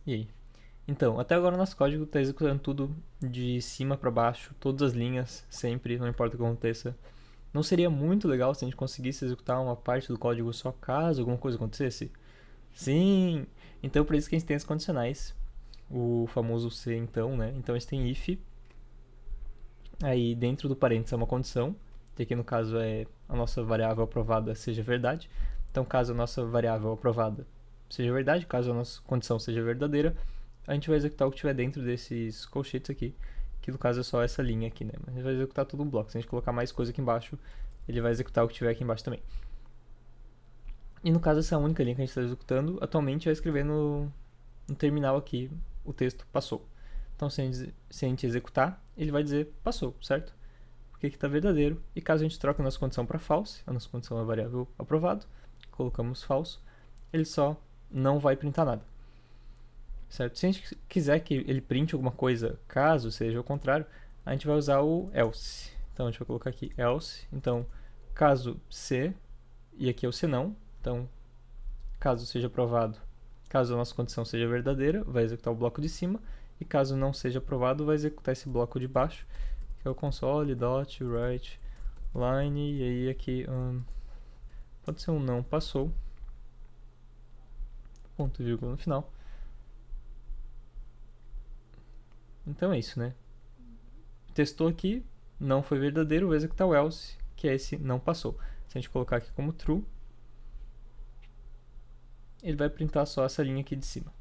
E aí? Então, até agora o nosso código está executando tudo de cima para baixo, todas as linhas, sempre, não importa o que aconteça. Não seria muito legal se a gente conseguisse executar uma parte do código só caso alguma coisa acontecesse? Sim! Então, por isso que a gente tem os condicionais, o famoso se então, né? Então, a gente tem if, aí dentro do parênteses é uma condição, que aqui no caso é a nossa variável aprovada seja verdade. Então, caso a nossa variável aprovada seja verdade, caso a nossa condição seja verdadeira, a gente vai executar o que tiver dentro desses colchetes aqui, que no caso é só essa linha aqui, né? Mas a gente vai executar todo um bloco. Se a gente colocar mais coisa aqui embaixo, ele vai executar o que tiver aqui embaixo também. E no caso, essa única linha que a gente está executando, atualmente vai escrever no terminal aqui o texto passou. Então, se a gente executar, ele vai dizer passou, certo? Porque aqui está verdadeiro. E caso a gente troque a nossa condição para false, a nossa condição é a variável aprovado, colocamos false, ele só não vai printar nada. Certo? Se a gente quiser que ele printe alguma coisa, caso seja o contrário, a gente vai usar o else. Então a gente vai colocar aqui else. Então, caso se, e aqui é o se não. Então, caso seja aprovado, caso a nossa condição seja verdadeira, vai executar o bloco de cima. E caso não seja aprovado, vai executar esse bloco de baixo, que é o console, dot, write, line. E aí aqui, pode ser um não passou, ponto e vírgula no final. Então é isso, né? Testou aqui, não foi verdadeiro, vai executar o else, que é esse não passou. Se a gente colocar aqui como true, ele vai printar só essa linha aqui de cima.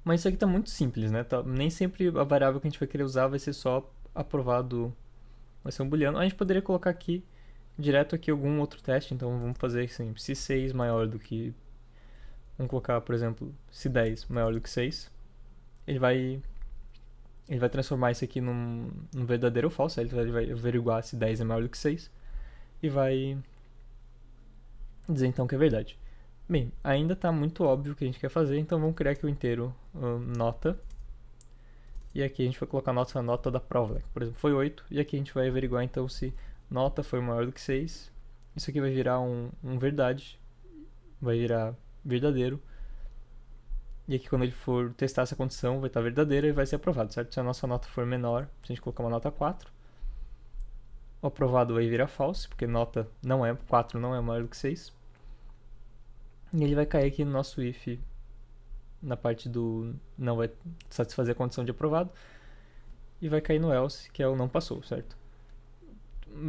Mas isso aqui está muito simples, né? Nem sempre a variável que a gente vai querer usar vai ser só aprovado, vai ser um booleano. A gente poderia colocar aqui, direto aqui, algum outro teste. Então vamos fazer assim, se 6 maior do que... Vamos colocar, por exemplo, se 10 maior do que 6. Ele vai transformar isso aqui num verdadeiro ou falso. Ele vai averiguar se 10 é maior do que 6. E vai dizer então que é verdade. Bem, ainda está muito óbvio o que a gente quer fazer, então vamos criar aqui o inteiro nota. E aqui a gente vai colocar a nota da prova, né? Por exemplo, foi 8. E aqui a gente vai averiguar então se nota foi maior do que 6. Isso aqui vai virar um verdade, vai virar verdadeiro. E aqui quando ele for testar essa condição vai estar verdadeira e vai ser aprovado, certo? Se a nossa nota for menor, se a gente colocar uma nota 4, o aprovado vai virar false, porque nota não é 4 não é maior do que 6. E ele vai cair aqui no nosso if, na parte do não vai satisfazer a condição de aprovado, e vai cair no else, que é o não passou, certo?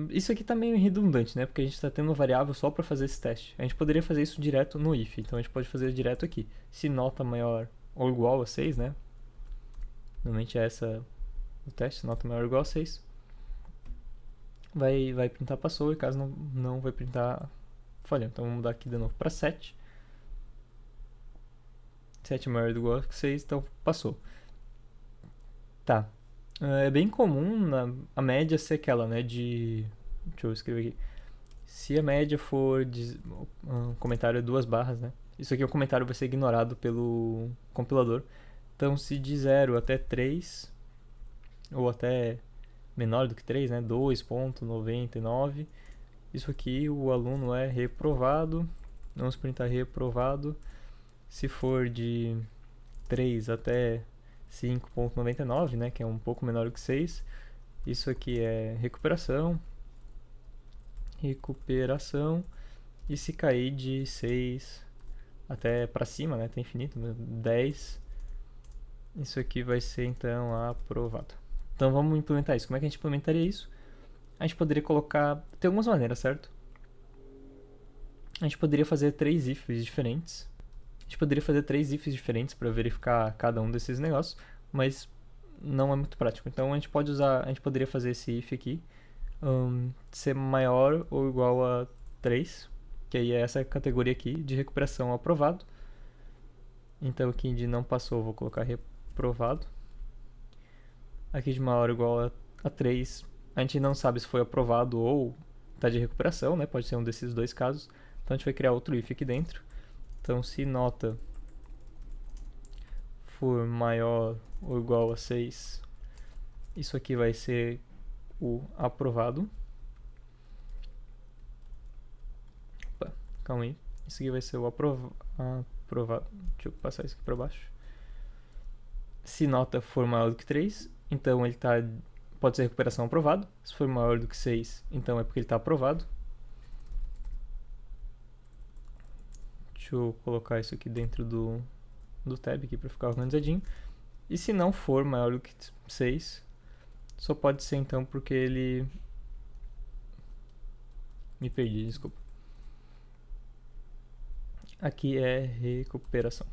Isso aqui tá meio redundante, né? Porque a gente está tendo uma variável só para fazer esse teste. A gente poderia fazer isso direto no if, então a gente pode fazer direto aqui. Se nota maior ou igual a 6, né? Normalmente é essa o teste, nota maior ou igual a 6. Vai printar passou, e caso não vai printar falhou. Então vamos mudar aqui de novo para 7. 7 maior ou igual a 6, então passou. Tá. É bem comum a média ser aquela, né? Deixa eu escrever aqui. Se a média for um comentário é 2 barras, né? Isso aqui, o comentário vai ser ignorado pelo compilador. Então, se de 0 até 3, ou até menor do que 3, né? 2,99, isso aqui o aluno é reprovado. Vamos printar reprovado. Se for de 3 até 5,99, né? Que é um pouco menor do que 6, isso aqui é recuperação. E se cair de 6 até para cima, né, até infinito, 10, isso aqui vai ser então aprovado. Então vamos implementar isso. Como é que a gente implementaria isso? A gente poderia colocar, tem algumas maneiras, certo? A gente poderia fazer 3 ifs diferentes. A gente poderia fazer 3 ifs diferentes para verificar cada um desses negócios, mas não é muito prático. Então a gente poderia fazer esse if aqui, ser maior ou igual a 3, que aí é essa categoria aqui de recuperação aprovado. Então aqui de não passou, vou colocar reprovado. Aqui de maior ou igual a 3, a gente não sabe se foi aprovado ou está de recuperação, né? Pode ser um desses dois casos. Então a gente vai criar outro if aqui dentro. Então se nota for maior ou igual a 6, isso aqui vai ser o aprovado. Opa, calma aí. Isso aqui vai ser o aprovado. Deixa eu passar isso aqui para baixo. Se nota for maior do que 3, então ele pode ser recuperação aprovado. Se for maior do que 6, então é porque ele está aprovado. Deixa eu colocar isso aqui dentro do tab aqui para ficar organizadinho. E se não for maior do que 6, só pode ser então porque ele... Me perdi, desculpa. Aqui é recuperação.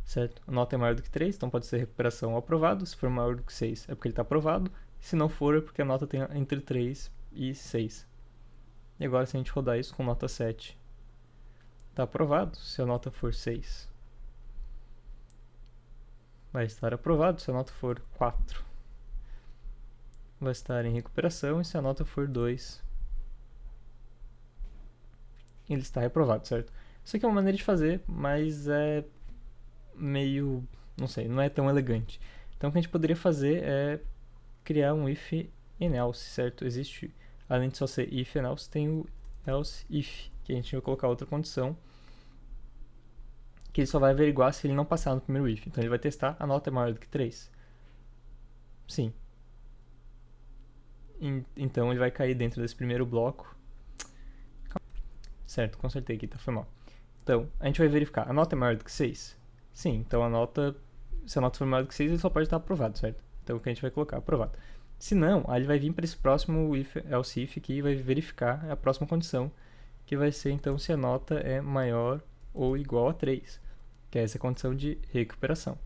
Certo? A nota é maior do que 3, então pode ser recuperação ou aprovado. Se for maior do que 6, é porque ele está aprovado. Se não for, é porque a nota tem entre 3 e 6. E agora, se a gente rodar isso com nota 7, está aprovado. Se a nota for 6, vai estar aprovado. Se a nota for 4, vai estar em recuperação. E se a nota for 2, ele está reprovado, certo? Isso aqui é uma maneira de fazer, mas é meio... não sei, não é tão elegante. Então o que a gente poderia fazer é criar um if and else, certo? Existe, além de só ser if and else, tem o else if, que a gente vai colocar outra condição, que ele só vai averiguar se ele não passar no primeiro if. Então ele vai testar, a nota é maior do que 3? Sim. Então ele vai cair dentro desse primeiro bloco. Certo, consertei aqui, tá? Foi mal. Então, a gente vai verificar, a nota é maior do que 6? Sim, então se a nota for maior do que 6, ele só pode estar aprovado, certo? Então o que a gente vai colocar? Aprovado. Se não, aí ele vai vir para esse próximo else if aqui e vai verificar a próxima condição, que vai ser então se a nota é maior ou igual a 3, que é essa condição de recuperação.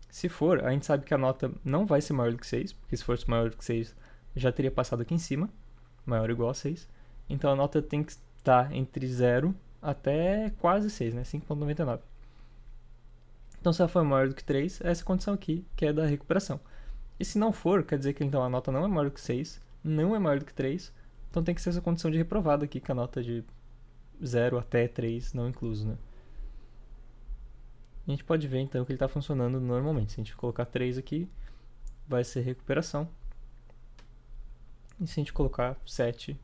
Se for, a gente sabe que a nota não vai ser maior do que 6, porque se fosse maior do que 6, já teria passado aqui em cima, maior ou igual a 6. Então a nota tem que estar entre 0 até quase 6, né? 5,99. Então, se ela for maior do que 3, é essa condição aqui, que é da recuperação. E se não for, quer dizer que então a nota não é maior do que 6, não é maior do que 3, então tem que ser essa condição de reprovado aqui, que é a nota de 0 até 3 não incluso, né? E a gente pode ver então que ele está funcionando normalmente. Se a gente colocar 3 aqui, vai ser recuperação. E se a gente colocar 7,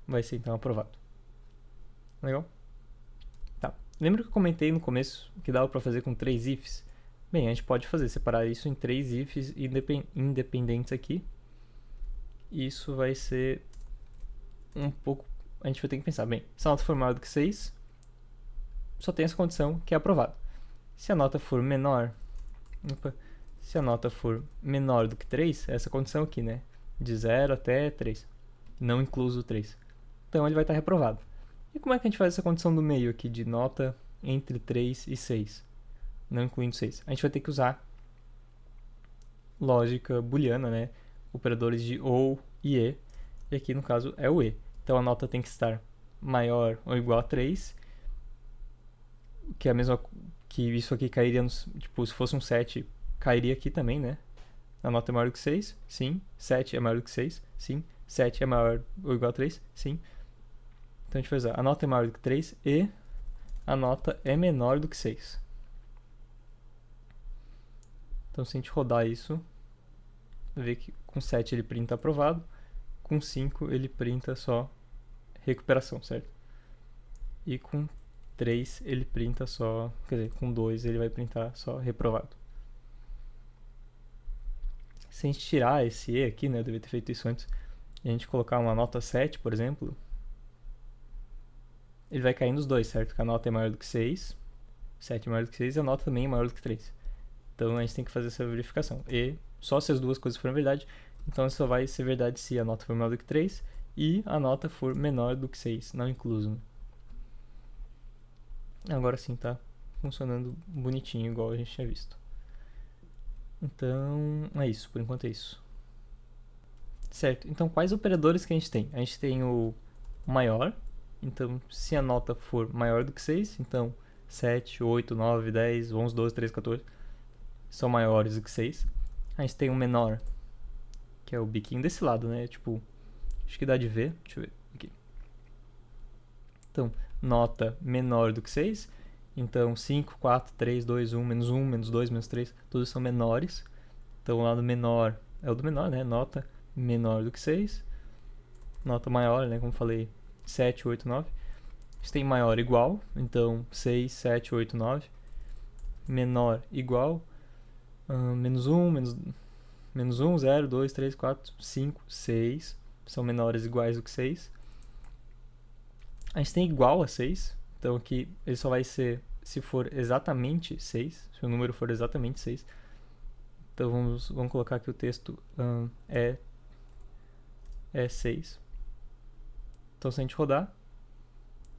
vai ser então aprovado. Legal? Tá. Lembra que eu comentei no começo que dava para fazer com 3 ifs? Bem, a gente pode separar isso em 3 ifs independentes aqui. E isso vai ser um pouco... A gente vai ter que pensar, bem, se a nota for maior do que 6, só tem essa condição que é aprovado. Se a nota for menor... se a nota for menor do que 3, é essa condição aqui, né? De 0 até 3, não incluso 3. Então ele vai estar reprovado. E como é que a gente faz essa condição do meio aqui, de nota entre 3 e 6, não incluindo 6? A gente vai ter que usar lógica booleana, né? Operadores de ou e e aqui no caso é o e. Então a nota tem que estar maior ou igual a 3, que é a mesma que isso aqui cairia, tipo, se fosse um 7, cairia aqui também, né? A nota é maior do que 6, sim. 7 é maior do que 6, sim. 7 é maior ou igual a 3, sim. Então a gente vai usar a nota é maior do que 3 e a nota é menor do que 6. Então se a gente rodar isso, vai ver que com 7 ele printa aprovado, com 5 ele printa só recuperação, certo? E com 3 ele printa só, quer dizer, com 2 ele vai printar só reprovado. Se a gente tirar esse E aqui, né, eu devia ter feito isso antes, e a gente colocar uma nota 7, por exemplo, ele vai cair nos dois, certo? Que a nota é maior do que 6, 7 é maior do que 6 e a nota também é maior do que 3. Então a gente tem que fazer essa verificação. E só se as duas coisas forem verdade, então só vai ser verdade se a nota for maior do que 3 e a nota for menor do que 6, não incluso. Agora sim tá funcionando bonitinho, igual a gente tinha visto. Então é isso, por enquanto é isso. Certo, então quais operadores que a gente tem? A gente tem o maior, então se a nota for maior do que 6, então 7, 8, 9, 10, 11, 12, 13, 14 são maiores do que 6. A gente tem o menor, que é o biquinho desse lado, né? Tipo, acho que dá de ver. Deixa eu ver aqui. Então, nota menor do que 6. Então, 5, 4, 3, 2, 1, menos 1, menos 2, menos 3, todos são menores. Então, o lado menor é o do menor, né? Nota menor do que 6. Nota maior, né? Como falei, 7, 8, 9. gente tem maior igual, então 6, 7, 8, 9. Menor igual, menos 1, menos 1, 0, 2, 3, 4, 5, 6. São menores iguais do que 6. A gente tem igual a 6, então aqui ele só vai ser se for exatamente 6, se o número for exatamente 6. Então vamos colocar aqui o texto é 6. Então se a gente rodar,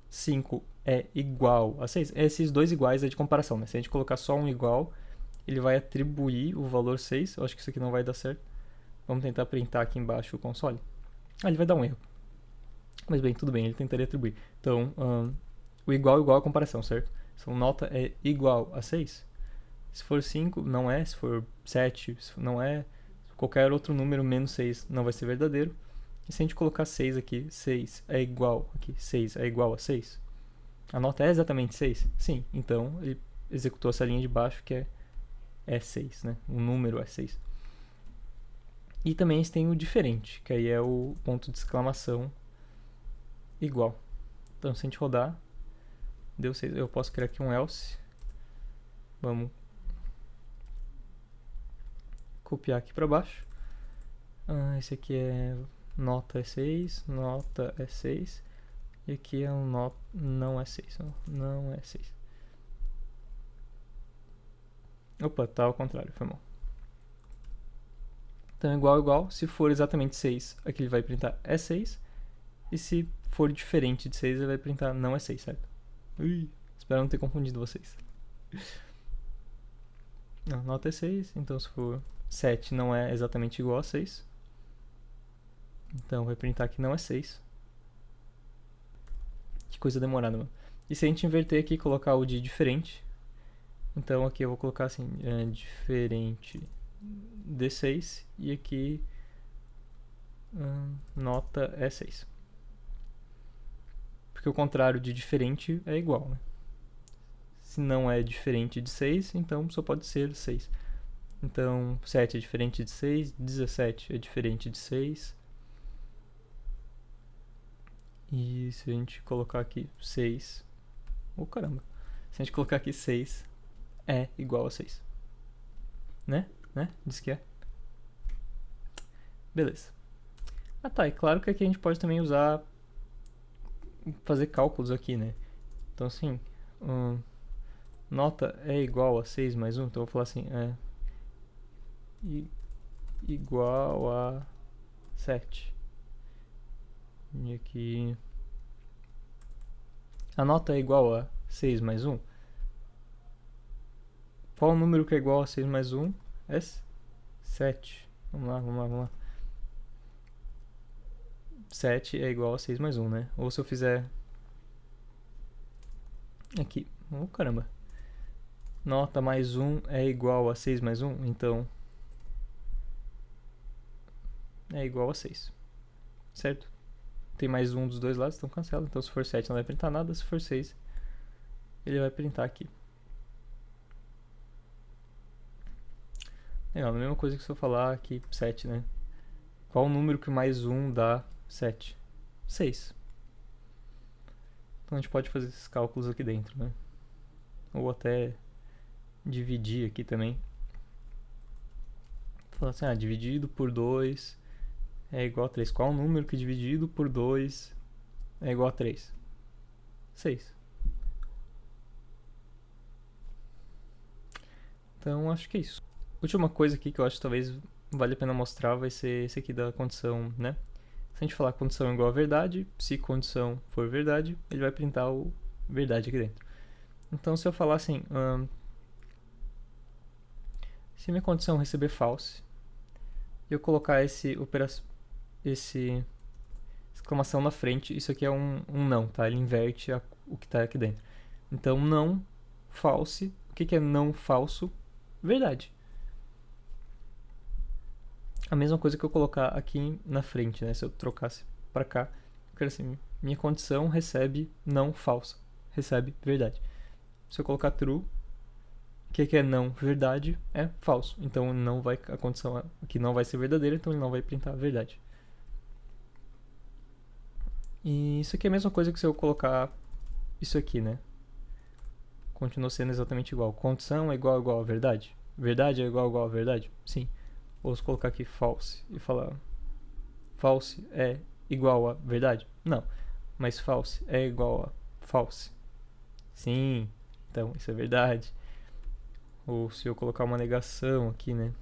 5 é igual a 6. Esses dois iguais é de comparação, né? Se a gente colocar só um igual, ele vai atribuir o valor 6. Eu acho que isso aqui não vai dar certo. Vamos tentar printar aqui embaixo o console. Ele vai dar um erro. Mas bem, tudo bem, ele tentaria atribuir. Então, o igual é a comparação, certo? Então, nota é igual a 6. Se for 5, não é. Se for 7, não é. Qualquer outro número menos 6 não vai ser verdadeiro. E se a gente colocar 6 aqui, 6 é igual aqui, 6 é igual a 6. A nota é exatamente 6? Sim, então ele executou essa linha de baixo que é 6, né? O número é 6. E também a gente tem o diferente, que aí é o ponto de exclamação igual. Então se a gente rodar, deu 6. Eu posso criar aqui um else. Vamos copiar aqui para baixo. Esse aqui é nota é 6, nota é 6. E aqui é um nota, não é 6, não é 6. Opa, tá ao contrário, foi mal. Então igual, se for exatamente 6, aqui ele vai printar é 6. E se for diferente de 6, ele vai printar não é 6, certo? Espero não ter confundido vocês. Não, nota é 6, então se for 7 não é exatamente igual a 6. Então vai printar que não é 6. Que coisa demorada, mano. E se a gente inverter aqui e colocar o de diferente, então aqui eu vou colocar assim, diferente de 6 e aqui nota é 6. Porque o contrário de diferente é igual, né? Se não é diferente de 6, então só pode ser 6. Então 7 é diferente de 6, 17 é diferente de 6. E se a gente colocar aqui 6... Oh, caramba. Se a gente colocar aqui 6 é igual a 6. Né? Diz que é. Beleza. Tá. E claro que aqui a gente pode também usar... fazer cálculos aqui, né? Então assim... nota é igual a 6 mais 1. Então eu vou falar assim... igual a 7. E aqui... a nota é igual a 6 mais 1. Qual o número que é igual a 6 mais 1? É 7. Vamos lá. 7 é igual a 6 mais 1, né? Ou se eu fizer... aqui... oh, caramba. Nota mais 1 é igual a 6 mais 1, então... é igual a 6. Certo? Tem mais um dos dois lados, então cancela. Então se for 7 não vai printar nada, se for 6 ele vai printar aqui. Legal, a mesma coisa que se eu falar aqui 7, né? Qual o número que mais 1 dá 7? 6. Então a gente pode fazer esses cálculos aqui dentro, né? Ou até dividir aqui também. Falar assim, dividido por 2 é igual a 3. Qual o número que dividido por 2 é igual a 3? 6. Então acho que é isso. Última coisa aqui que eu acho que talvez vale a pena mostrar vai ser esse aqui da condição, né? Se a gente falar condição igual a verdade, se condição for verdade, ele vai printar o verdade aqui dentro. Então se eu falar assim, se minha condição receber false, e eu colocar esse exclamação na frente, isso aqui é um não, tá? Ele inverte o que está aqui dentro. Então não false, o que é não falso? Verdade. A mesma coisa que eu colocar aqui na frente, né? Se eu trocasse para cá, eu quero assim, minha condição recebe não falsa, recebe verdade. Se eu colocar true, o que é não verdade é falso. Então não vai, a condição aqui não vai ser verdadeira, então ele não vai printar a verdade. E isso aqui é a mesma coisa que se eu colocar isso aqui, né? Continua sendo exatamente igual. Condição é igual a verdade? Verdade é igual a verdade? Sim. Ou se colocar aqui false e falar false é igual a verdade? Não. Mas false é igual a false? Sim. Então, isso é verdade. Ou se eu colocar uma negação aqui, né?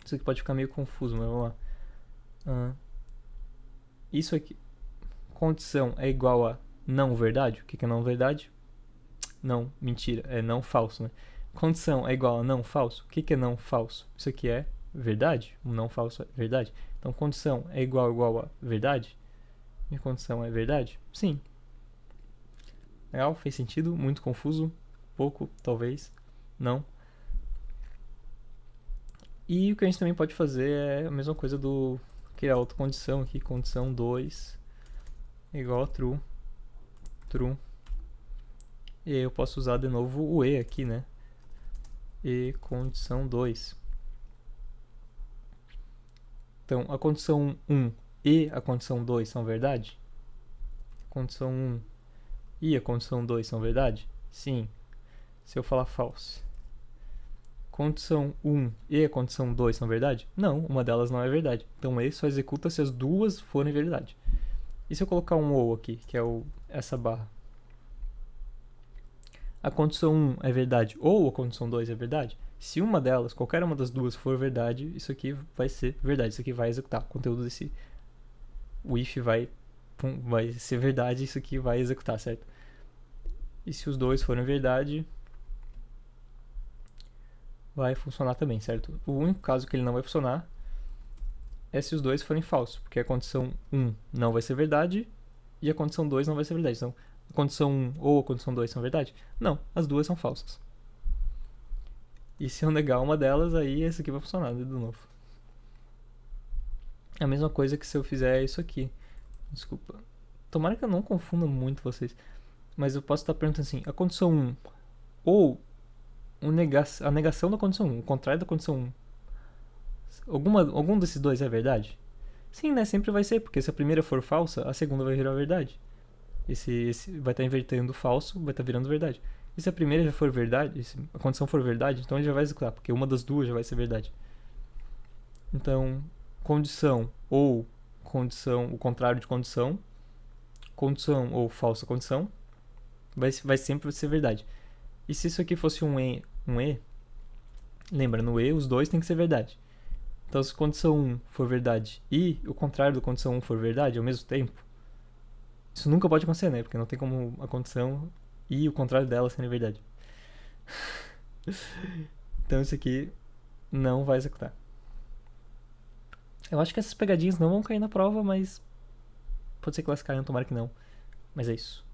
Isso aqui pode ficar meio confuso, mas vamos lá. Isso aqui, condição é igual a não verdade? O que é não verdade? Não, mentira, é não falso, né? Condição é igual a não falso? O que é não falso? Isso aqui é verdade? Um não falso é verdade? Então, condição é igual a verdade? Minha condição é verdade? Sim. Legal? Fez sentido? Muito confuso? Pouco, talvez? Não. E o que a gente também pode fazer é a mesma coisa do criar outra condição aqui, condição 2 é igual a true. True. E aí eu posso usar de novo o e aqui, né? E condição 2. Então, a condição 1 e a condição 2 são verdade? A condição 1 e a condição 2 são verdade? Sim. Se eu falar false. Condição 1 e a condição 2 são verdade? Não, uma delas não é verdade. Então, e só executa se as duas forem verdade. E se eu colocar um ou aqui, que é essa barra? A condição 1 é verdade ou a condição 2 é verdade? Se uma delas, qualquer uma das duas for verdade, isso aqui vai ser verdade, isso aqui vai executar. O conteúdo desse o if vai ser verdade, isso aqui vai executar, certo? E se os dois forem verdade, vai funcionar também, certo? O único caso que ele não vai funcionar é se os dois forem falsos, porque a condição 1 não vai ser verdade e a condição 2 não vai ser verdade. Então, a condição 1 ou a condição 2 são verdade? Não, as duas são falsas. E se eu negar uma delas, aí esse aqui vai funcionar de novo. É a mesma coisa que se eu fizer isso aqui. Desculpa. Tomara que eu não confunda muito vocês. Mas eu posso estar perguntando assim, a condição 1 ou a negação da condição 1, o contrário da condição 1. Algum desses dois é verdade? Sim, né? Sempre vai ser, porque se a primeira for falsa, a segunda vai virar verdade. Esse vai estar invertendo o falso, vai estar virando verdade. E se a primeira já for verdade, se a condição for verdade, então ele já vai executar, porque uma das duas já vai ser verdade. Então, condição ou condição, o contrário de condição ou falsa condição, vai sempre ser verdade. E se isso aqui fosse um e, lembra, no e os dois tem que ser verdade. Então, se condição 1 for verdade e o contrário da condição 1 for verdade ao mesmo tempo, isso nunca pode acontecer, né? Porque não tem como a condição e o contrário dela serem verdade. Então, isso aqui não vai executar. Eu acho que essas pegadinhas não vão cair na prova, mas pode ser que elas caiam, tomara que não. Mas é isso.